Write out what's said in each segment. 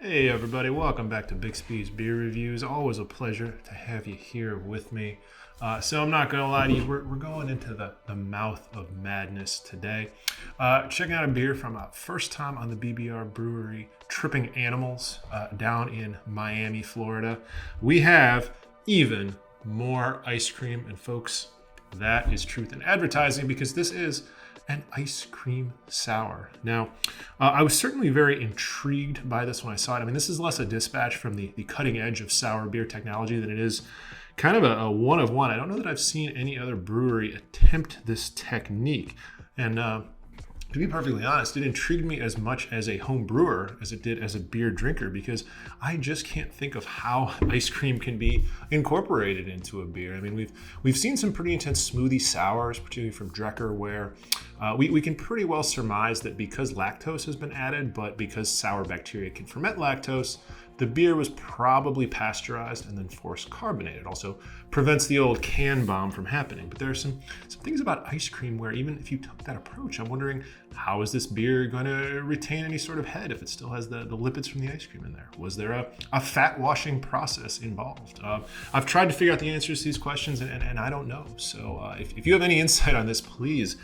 Hey everybody, welcome back to Big Speed's Beer Reviews. Always a pleasure to have you here with me. So I'm not going to lie to you, we're going into the mouth of madness today. Checking out a beer from first time on the BBR Brewery, Tripping Animals, down in Miami, Florida. We have even more ice cream, and folks, that is truth in advertising because this is an ice cream sour. Now, I was certainly very intrigued by this when I saw it. I mean, this is less a dispatch from the cutting edge of sour beer technology than it is kind of a one of one. I don't know that I've seen any other brewery attempt this technique. And to be perfectly honest, it intrigued me as much as a home brewer as it did as a beer drinker, because I just can't think of how ice cream can be incorporated into a beer. I mean, we've seen some pretty intense smoothie sours, particularly from Drecker, where we can pretty well surmise that because lactose has been added, but because sour bacteria can ferment lactose, the beer was probably pasteurized and then forced carbonated. Also prevents the old can bomb from happening. But there are some things about ice cream where even if you took that approach, I'm wondering, how is this beer going to retain any sort of head if it still has the lipids from the ice cream in there? Was there a fat washing process involved? I've tried to figure out the answers to these questions and I don't know. So if you have any insight on this, please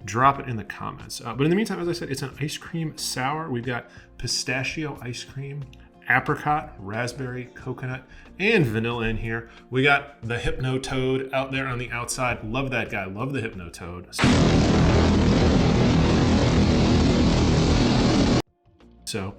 drop it in the comments. But in the meantime, as I said, it's an ice cream sour. We've got pistachio ice cream, apricot, raspberry, coconut, and vanilla in here. We got the Hypno Toad out there on the outside. Love that guy. Love the Hypno Toad. So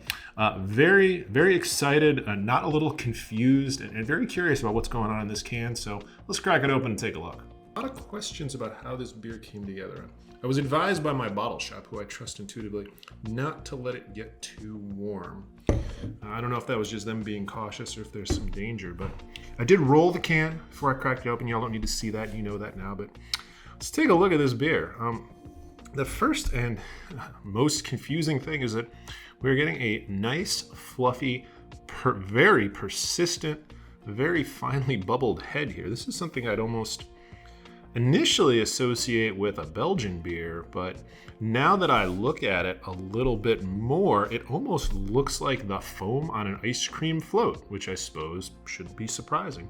very, very excited, not a little confused, and very curious about what's going on in this can. So let's crack it open and take a look. A lot of questions about how this beer came together. I was advised by my bottle shop, who I trust intuitively, not to let it get too warm. I don't know if that was just them being cautious or if there's some danger, but I did roll the can before I cracked it open. Y'all don't need to see that, you know that now, but let's take a look at this beer. The first and most confusing thing is that we're getting a nice, fluffy, very persistent, very finely bubbled head here. This is something I'd almost initially associate with a Belgian beer, but now that I look at it a little bit more, it almost looks like the foam on an ice cream float, which I suppose should be surprising.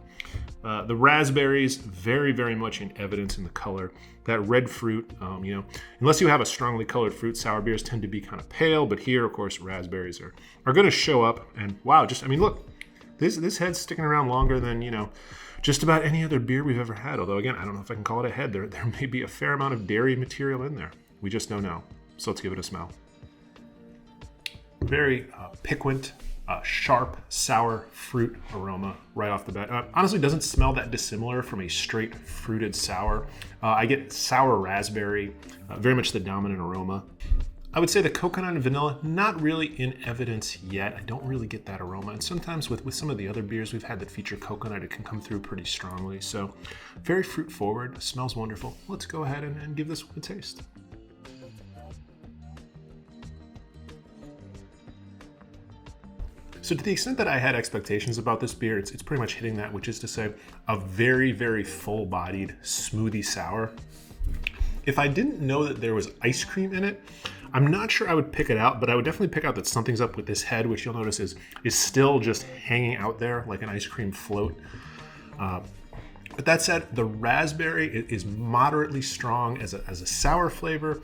The raspberries, very, very much in evidence in the color. That red fruit, unless you have a strongly colored fruit, sour beers tend to be kind of pale, but here, of course, raspberries are going to show up. And wow, look, this head's sticking around longer than, just about any other beer we've ever had. Although, again, I don't know if I can call it a head. There may be a fair amount of dairy material in there. We just don't know. So let's give it a smell. Very piquant, sharp, sour fruit aroma right off the bat. Honestly, doesn't smell that dissimilar from a straight fruited sour. I get sour raspberry, very much the dominant aroma. I would say the coconut and vanilla, not really in evidence yet. I don't really get that aroma. And sometimes with some of the other beers we've had that feature coconut, it can come through pretty strongly. So very fruit forward, smells wonderful. Let's go ahead and give this one a taste. So to the extent that I had expectations about this beer, it's pretty much hitting that, which is to say a very, very full-bodied smoothie sour. If I didn't know that there was ice cream in it, I'm not sure I would pick it out, but I would definitely pick out that something's up with this head, which you'll notice is still just hanging out there like an ice cream float. But that said, the raspberry is moderately strong as a sour flavor.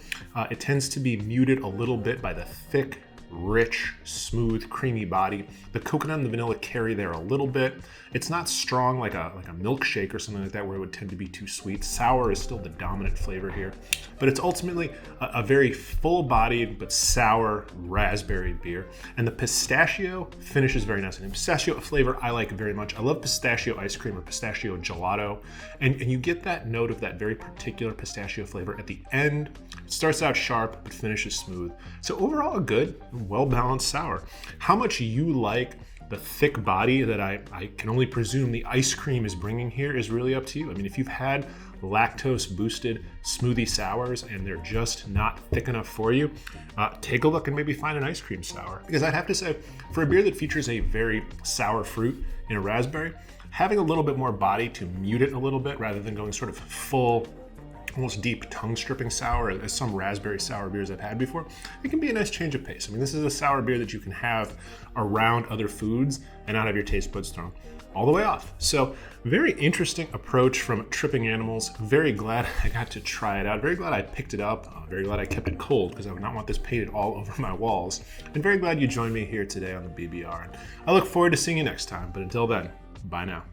It tends to be muted a little bit by the thick, rich, smooth, creamy body. The coconut and the vanilla carry there a little bit. It's not strong like a milkshake or something like that where it would tend to be too sweet. Sour is still the dominant flavor here, but it's ultimately a very full-bodied but sour raspberry beer. And the pistachio finishes very nicely. And pistachio, a flavor I like very much. I love pistachio ice cream or pistachio gelato, and you get that note of that very particular pistachio flavor at the end. It starts out sharp but finishes smooth. So overall, a good, well-balanced sour. How much you like the thick body that I can only presume the ice cream is bringing here is really up to you. I mean, if you've had lactose-boosted smoothie sours and they're just not thick enough for you, take a look and maybe find an ice cream sour. Because I'd have to say, for a beer that features a very sour fruit in a raspberry, having a little bit more body to mute it a little bit rather than going sort of full almost deep tongue stripping sour as some raspberry sour beers I've had before. It can be a nice change of pace. I mean, this is a sour beer that you can have around other foods and not have your taste buds thrown all the way off. So very interesting approach from Tripping Animals. Very glad I got to try it out. Very glad I picked it up. Very glad I kept it cold because I would not want this painted all over my walls. And very glad you joined me here today on the BBR. And I look forward to seeing you next time. But until then, bye now.